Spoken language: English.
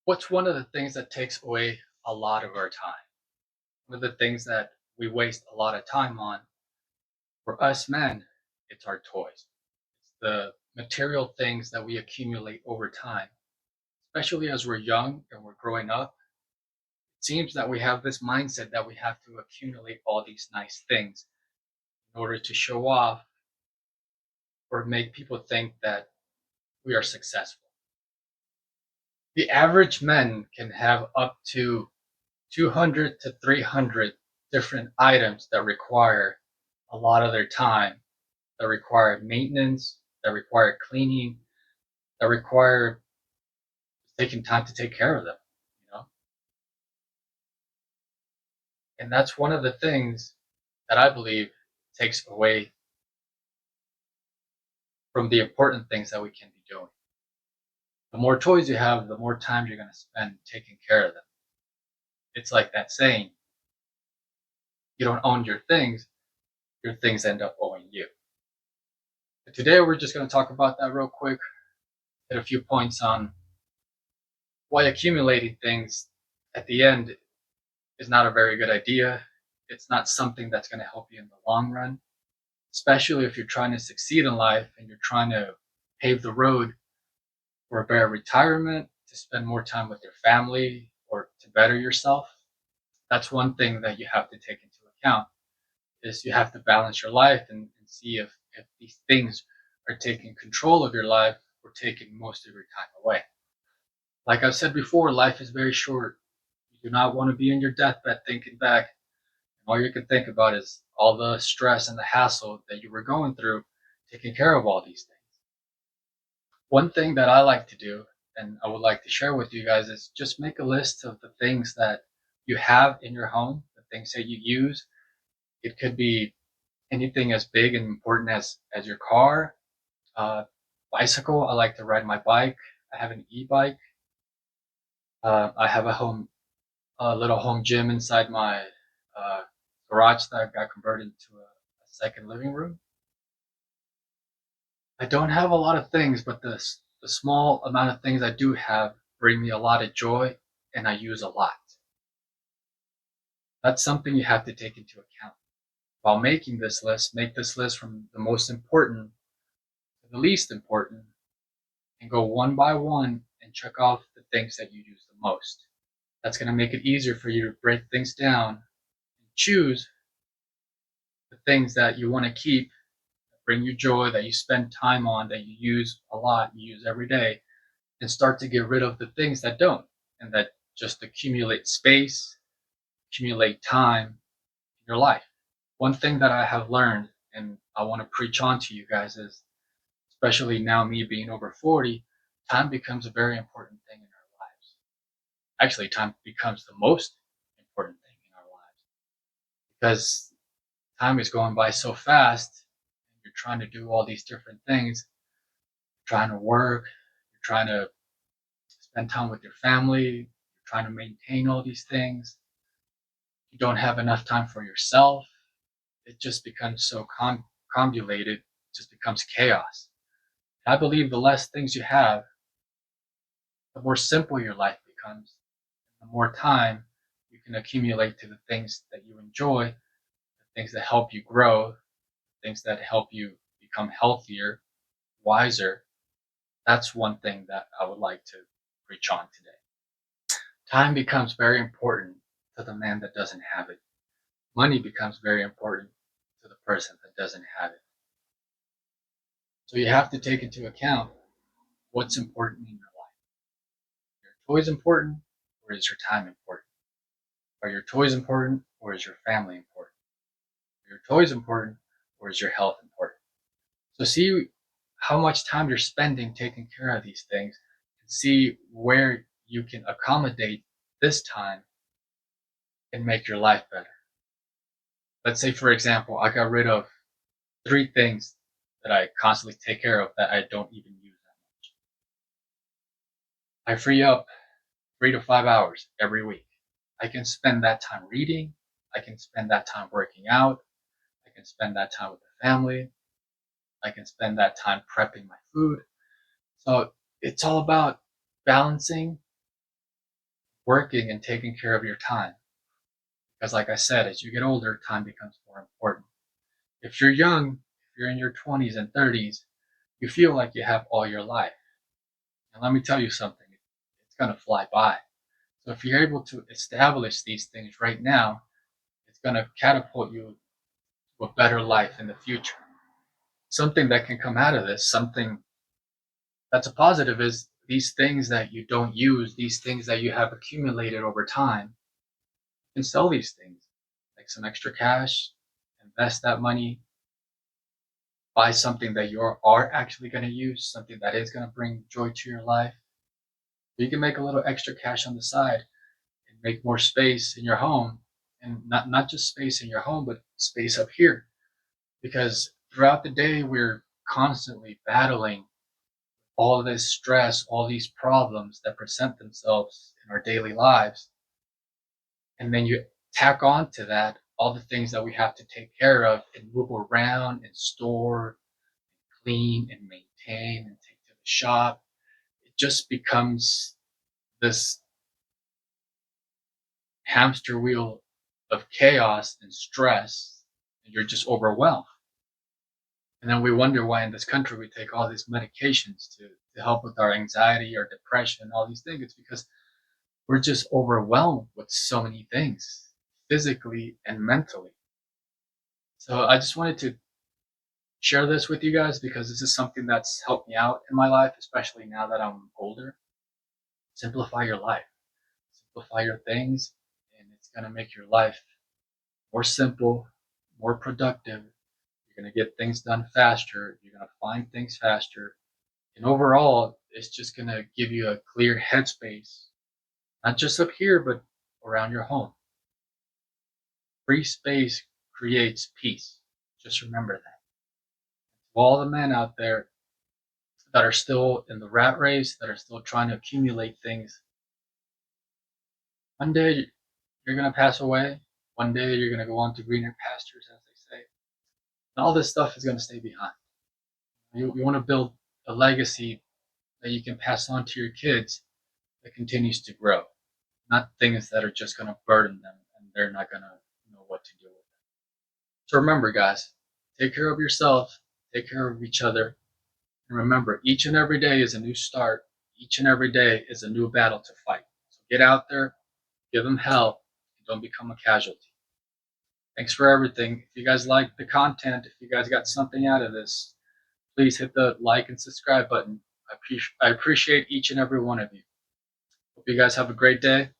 What's one of the things that takes away a lot of our time? One of the things that we waste a lot of time on for us men, it's our toys. It's the material things that we accumulate over time, especially as we're young and we're growing up. It seems that we have this mindset that we have to accumulate all these nice things in order to show off or make people think that we are successful. The average men can have up to 200 to 300 different items that require a lot of their time, that require maintenance, that require cleaning, that require taking time to take care of them, you know? And that's one of the things that I believe takes away from the important things that we can be doing. The more toys you have, the more time you're going to spend taking care of them. It's like that saying, you don't own your things end up owing you. But today we're just going to talk about that real quick, hit a few points on why accumulating things at the end is not a very good idea. It's not something that's going to help you in the long run, especially if you're trying to succeed in life and you're trying to pave the road for a better retirement, to spend more time with your family, or to better yourself. That's one thing that you have to take into account is you have to balance your life and see if these things are taking control of your life or taking most of your time away. Like I've said before, life is very short. You do not want to be in your deathbed thinking back. And all you can think about is all the stress and the hassle that you were going through taking care of all these things. One thing that I like to do, and I would like to share with you guys, is just make a list of the things that you have in your home, the things that you use. It could be anything as big and important as your car, uh, bicycle. I like to ride my bike. I have an e-bike. I have a little home gym inside my uh, garage that got converted into a second living room. I don't have a lot of things, but the small amount of things I do have bring me a lot of joy, and I use a lot. That's something you have to take into account. While making this list, make this list from the most important to the least important, and go one by one and check off the things that you use the most. That's going to make it easier for you to break things down and choose the things that you want to keep, that bring you joy, that you spend time on, that you use a lot, you use every day, and start to get rid of the things that don't and that just accumulate space, accumulate time in your life. One thing that I have learned and I want to preach on to you guys is, especially now me being over 40, time becomes a very important thing in our lives. Actually, time becomes the most important thing in our lives because time is going by so fast. You're trying to do all these different things, you're trying to work, you're trying to spend time with your family, you're trying to maintain all these things. You don't have enough time for yourself. It just becomes so convoluted, it just becomes chaos. I believe the less things you have, the more simple your life becomes, the more time you can accumulate to the things that you enjoy, the things that help you grow, things that help you become healthier, wiser. That's one thing that I would like to preach on today. Time becomes very important to the man that doesn't have it. Money becomes very important to the person that doesn't have it. So you have to take into account what's important in your life. Are your toys important, or is your time important? Are your toys important, or is your family important? Are your toys important, or is your health important? So see how much time you're spending taking care of these things and see where you can accommodate this time and make your life better. Let's say, for example, I got rid of 3 things that I constantly take care of that I don't even use that much. I free up 3 to 5 hours every week. I can spend that time reading. I can spend that time working out. I can spend that time with the family. I can spend that time prepping my food. So it's all about balancing working and taking care of your time. Because like I said, as you get older, time becomes more important. If you're young, if you're in your 20s and 30s, you feel like you have all your life. And let me tell you something, it's going to fly by. So if you're able to establish these things right now, it's going to catapult you to a better life in the future. Something that can come out of this, something that's a positive, is these things that you don't use, these things that you have accumulated over time, you can sell these things, like some extra cash, invest that money, buy something that you are actually going to use, something that is going to bring joy to your life. You can make a little extra cash on the side and make more space in your home, and not just space in your home, but space up here. Because throughout the day, we're constantly battling all of this stress, all these problems that present themselves in our daily lives. And then you tack on to that all the things that we have to take care of and move around and store, clean and maintain and take to the shop. It just becomes this hamster wheel of chaos and stress, and you're just overwhelmed. And then we wonder why in this country we take all these medications to help with our anxiety or depression, all these things. It's because we're just overwhelmed with so many things, physically and mentally. So I just wanted to share this with you guys because this is something that's helped me out in my life, especially now that I'm older. Simplify your life, simplify your things, and it's going to make your life more simple, more productive. You're going to get things done faster. You're going to find things faster. And overall, it's just going to give you a clear headspace, not just up here, but around your home. Free space creates peace. Just remember that. To all the men out there that are still in the rat race, that are still trying to accumulate things, one day you're going to pass away. One day you're going to go on to greener pastures, as they say. And all this stuff is going to stay behind. You want to build a legacy that you can pass on to your kids that continues to grow, not things that are just going to burden them and they're not going to know what to do with it. So remember, guys, take care of yourself, take care of each other, and remember, each and every day is a new start. Each and every day is a new battle to fight. So get out there, give them hell, and don't become a casualty. Thanks for everything. If you guys like the content, if you guys got something out of this, please hit the like and subscribe button. I appreciate each and every one of you. Hope you guys have a great day.